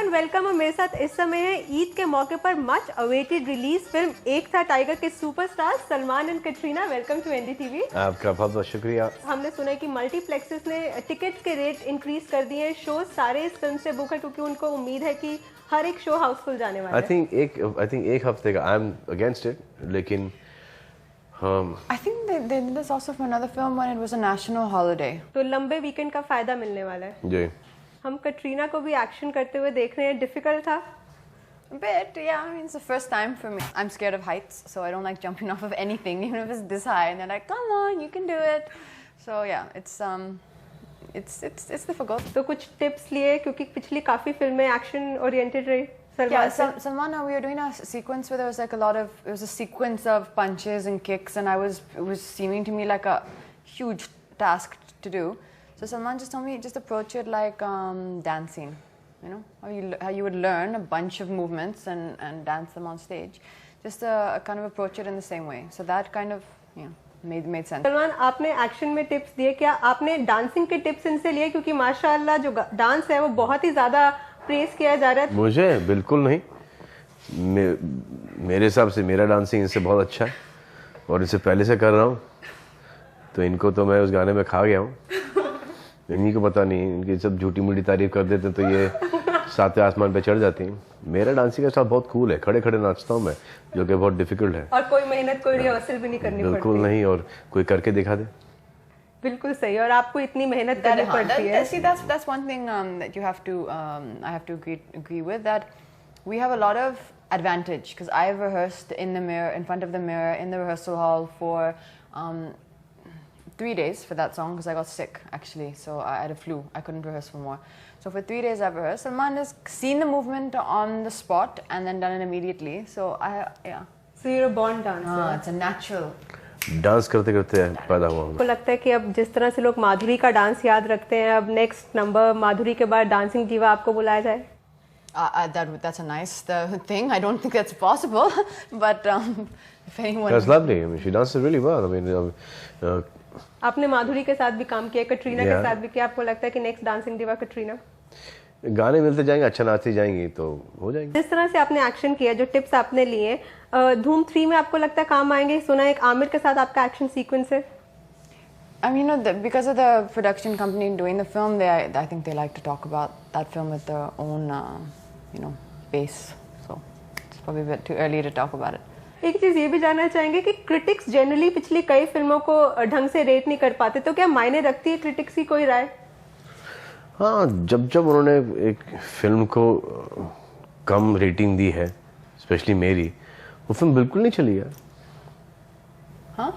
Everyone welcome. मेरे साथ इस समय है ईद के मौके पर मच अवेटेड रिलीज फिल्म एक था टाइगर के superstar Salman and Katrina. Welcome to NDTV. आपका बहुत बहुत शुक्रिया। हमने सुना है कि मल्टीप्लेक्सेस ने टिकट्स के रेट इंक्रीज कर दिए हैं। शो सारे इस फिल्म से बुक है क्योंकि उनको उम्मीद है कि हर एक शो हाउसफुल जाने वाला है। आई थिंक एक हफ्ते का आई एम अगेंस्ट इट, लेकिन I think they did this also for another film when it was a national holiday. तो लंबे वीकेंड का फायदा मिलने वाला है। जी हम कैटरीना को भी एक्शन करते हुए देख रहे हैं। डिफिकल्ट था A bit, yeah. I mean, it's the first time for me. I'm scared of heights, so I don't like jumping off of anything, even if it's this high. And they're like, "Come on, you can do it." So yeah, it's difficult. तो कुछ tips लिए क्योंकि पिछली काफी फिल्में action oriented रही। Yeah, Salman, we were doing a sequence where there was like it was a sequence of punches and kicks, and it was seeming to me like a huge task to do. So Salman just told me, just approach it like dancing, you know, how you would learn a bunch of movements and dance them on stage. Just kind of approach it in the same way. So that kind of, made sense. Salman, आपने action में tips दिए, क्या आपने dancing के tips इनसे लिए? क्योंकि माशाल्लाह जो डांस है वो बहुत ही ज्यादा प्रेस किया जा रहा है। मुझे बिल्कुल नहीं, मेरे हिसाब से मेरा डांसिंग इनसे बहुत अच्छा है और इसे पहले से कर रहा हूँ, तो इनको तो मैं उस गाने में खा गया हूँ। इन्हीं को पता नहीं, इनकी सब झूठी मूठी तारीफ कर देते तो ये सातवें आसमान पे चढ़ जाती हैं। मेरा डांसिंग का स्टाइल बहुत कूल है, खड़े खड़े नाचता हूँ मैं, जो कि बहुत डिफिकल्ट है। और कोई मेहनत, कोई रिहर्सल भी नहीं करनी पड़ती। बिल्कुल नहीं, और कोई करके दिखा दे। बिल्कुल सही। और आपको इतनी मेहनत करनी पड़ती है। See, that's one thing that you have to I have to agree with, that we have a lot of advantage because I've rehearsed in the mirror, in front of the mirror, in the rehearsal hall for 3 days for that song because I got sick actually, so I had a flu. I couldn't rehearse for more. So for 3 days I've rehearsed. Salman has seen the movement on the spot and then done it immediately. So So you're a born dancer. It's a natural. Dance करते करते पैदा हुआ हूँ। को लगता है कि अब जिस तरह से लोग माधुरी का डांस याद रखते हैं, अब नेक्स्ट नंबर माधुरी के बाद डांसिंग जीवा आपको बुलाया जाए? That's a nice thing. I don't think that's possible, but if anyone. That's lovely. I mean, she dances really well. I mean, आपने माधुरी के साथ भी काम किया, कटरीना के साथ भी किया। आपको लगता है कि नेक्स्ट डांसिंग दीवा कटरीना? गाने मिलते जाएंगे, अच्छा नाचती जाएंगी तो हो जाएंगे। जिस तरह से आपने एक्शन किया, जो टिप्स आपने लिए, धूम 3 में आपको लगता है काम आएंगे? सुना एक आमिर के साथ आपका एक्शन सीक्वेंस है। I mean, because of the production company doing the film, I think they like to talk about that film with their own, base. So it's probably a bit too early to talk about it. एक चीज ये भी जानना चाहेंगे कि critics generally पिछली कई फिल्मों को ढंग से रेट नहीं कर पाते, तो क्या मायने रखती है क्रिटिक्स की कोई राय? हाँ, जब उन्होंने एक फिल्म को कम रेटिंग दी है, स्पेशली मेरी, वो फिल्म बिल्कुल नहीं चली है। हाँ?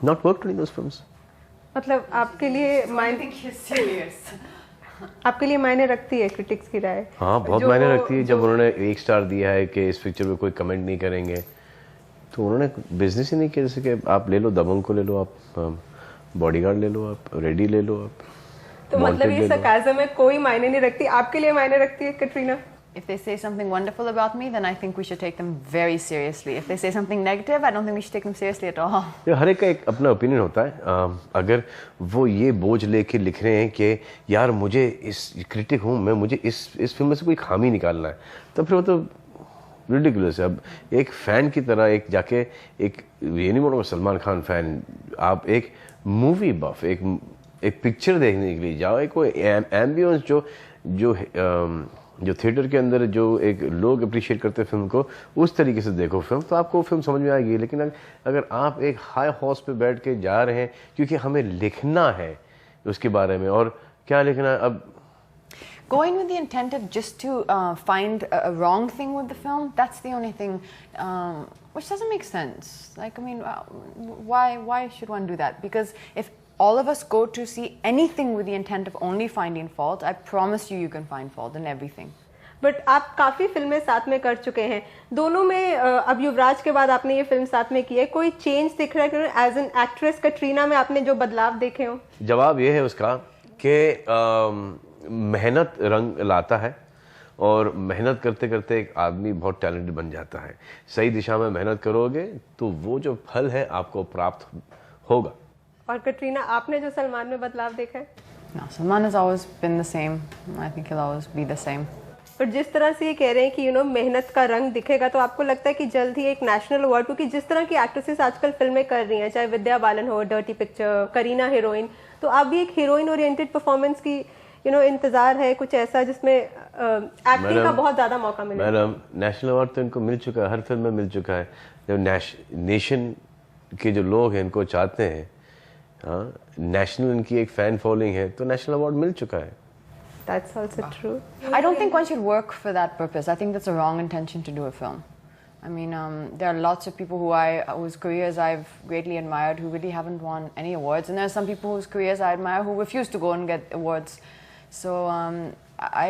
Not worked in those films. मतलब आपके लिए आपके लिए मायने रखती है क्रिटिक्स की राय? हाँ, बहुत मायने रखती है। जब उन्होंने 1 स्टार दिया है कि इस पिक्चर में कोई कमेंट नहीं करेंगे, तो उन्होंने बिजनेस ही नहीं किया। जैसे कि आप ले लो दबंग को, ले लो आप, बॉडीगार्ड ले लो आप, रेडी ले लो आप। तो मतलब ये सरकाज़म में कोई मायने नहीं रखती, आपके लिए मायने रखती है Katrina? If they say something wonderful about me, then I think we should take them very seriously. If they say something negative, I don't think we should take them seriously at all. हर एक का एक अपना opinion होता है। अगर वो ये बोझ लेके लिख रहे हैं कि यार मुझे इस क्रिटिक हूँ मैं, मुझे इस फिल्म में से कोई खामी निकालना है, तो फिर वो तो रिडिकुलस है। अब एक फ़ैन की तरह एक जाके एक ये नहीं बोलूँगा सलमान खान फ़ैन, आप एक मूवी बफ, एक पिक्चर देखने के लिए जाओ, एक कोई एम्बियंस जो थिएटर के अंदर जो एक लोग अप्रिशिएट करते हैं फिल्म को, उस तरीके से देखो फिल्म, तो आपको फिल्म समझ में आएगी। लेकिन अगर आप एक हाई हॉर्स पे बैठ के जा रहे हैं क्योंकि हमें लिखना है उसके बारे में, और क्या लिखना है, अब going with the intent of just to find a wrong thing with the film, that's the only thing which doesn't make sense. Like, I mean, why should one do that? Because if all of us go to see anything with the intent of only finding fault, I promise you can find fault in everything. But आप काफ़ी फिल्में साथ में कर चुके हैं, दोनों में अब युवराज के बाद आपने ये फिल्म साथ में की है, कोई चेंज दिख रहा है एज एन एक्ट्रेस कटरीना में आपने जो बदलाव देखे हो? जवाब ये है उसका कि मेहनत रंग लाता है, और मेहनत करते करते एक आदमी बहुत टैलेंटेड बन जाता है। सही दिशा में मेहनत करोगे तो वो जो फल है आपको प्राप्त होगा। और कटरीना, आपने जो सलमान में बदलाव देखा है? No, Salman has always been the same. I think he'll always be the same. और जिस तरह से ये कह रहे हैं कि मेहनत का रंग दिखेगा, तो आपको लगता है कि जल्द ही एक नेशनल अवार्ड, क्योंकि जिस तरह की एक्ट्रेसेस आजकल फिल्में कर रही हैं, चाहे विद्या बालन हो, डर्टी पिक्चर, करीना हीरोइन, तो आप भी एक हीरोइन ओरिएंटेड परफॉर्मेंस की इंतजार है कुछ ऐसा जिसमें एक्टिंग का बहुत ज्यादा मौका मिले? मैडम, नेशनल अवार्ड तो इनको मिल चुका है, हर फिल्म में मिल चुका है। जब नेशन के जो लोग हैं इनको चाहते हैं, हाँ, नेशनल इनकी एक फैन फॉलोइंग है, तो नेशनल अवार्ड मिल चुका है। That's also true. I don't think one should work for that purpose. I think that's a wrong intention to do a film. I mean, there are lots of people whose careers I've greatly admired who really haven't won any awards, and there are some people whose careers I admire who refuse to go and get awards. So I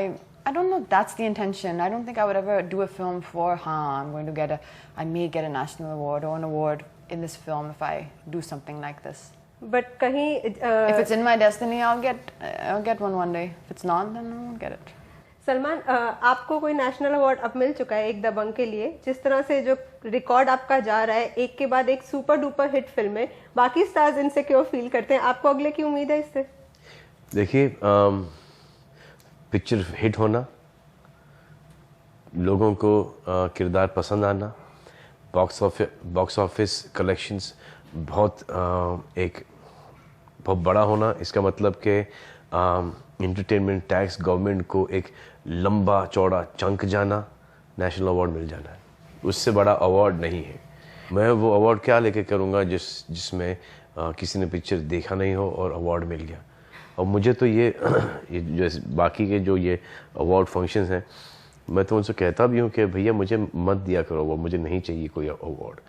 don't know if that's the intention. I don't think I would ever do a film for, I may get a national award or an award in this film if I do something like this. But कहीं if it's in my destiny, I'll get one day. If it's not, then I won't get it. Salman, आपको कोई national award अब मिल चुका है एक दबंग के लिए, जिस तरह से जो रिकॉर्ड आपका जा रहा है, एक के बाद एक सुपर डुपर हिट फिल्म है, बाकी स्टार्स इनसे क्यों फील करते हैं? आपको अगले की उम्मीद है इससे? देखिए, पिक्चर हिट होना, लोगों को किरदार पसंद आना, बॉक्स ऑफिस कलेक्शंस बहुत बड़ा होना, इसका मतलब कि एंटरटेनमेंट टैक्स गवर्नमेंट को एक लंबा चौड़ा चंक जाना, नेशनल अवार्ड मिल जाना है। उससे बड़ा अवार्ड नहीं है। मैं वो अवार्ड क्या लेके करूँगा जिसमें किसी ने पिक्चर देखा नहीं हो और अवार्ड मिल गया। और मुझे तो ये जो बाकी के जो ये अवार्ड फंक्शंस हैं, मैं तो उनसे कहता भी हूँ कि भैया मुझे मत दिया करो अवार्ड, मुझे नहीं चाहिए कोई अवार्ड।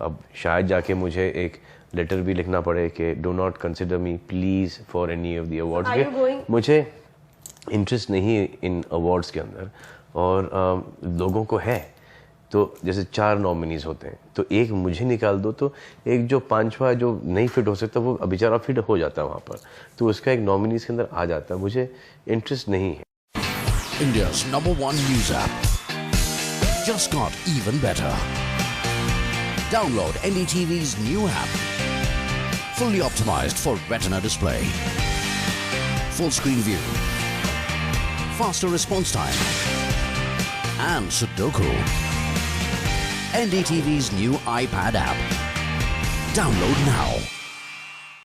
अब शायद जाके मुझे एक लेटर भी लिखना पड़े कि do not consider me please for any of the awards. मुझे इंटरेस्ट नहीं है इन अवार्ड्स के अंदर। और लोगों को है, तो जैसे 4 नॉमिनीज होते हैं, तो एक मुझे निकाल दो, तो एक जो 5वां जो नहीं फिट हो सकता वो बेचारा फिट हो जाता है वहाँ पर, तो उसका एक नॉमिनीज के अंदर आ जाता है। मुझे इंटरेस्ट नहीं है। India's #1 news app just got even better. Download NDTV's new app. Fully optimized for retina display. Full screen view. Faster response time. And Sudoku. NDTV's new iPad app. Download now.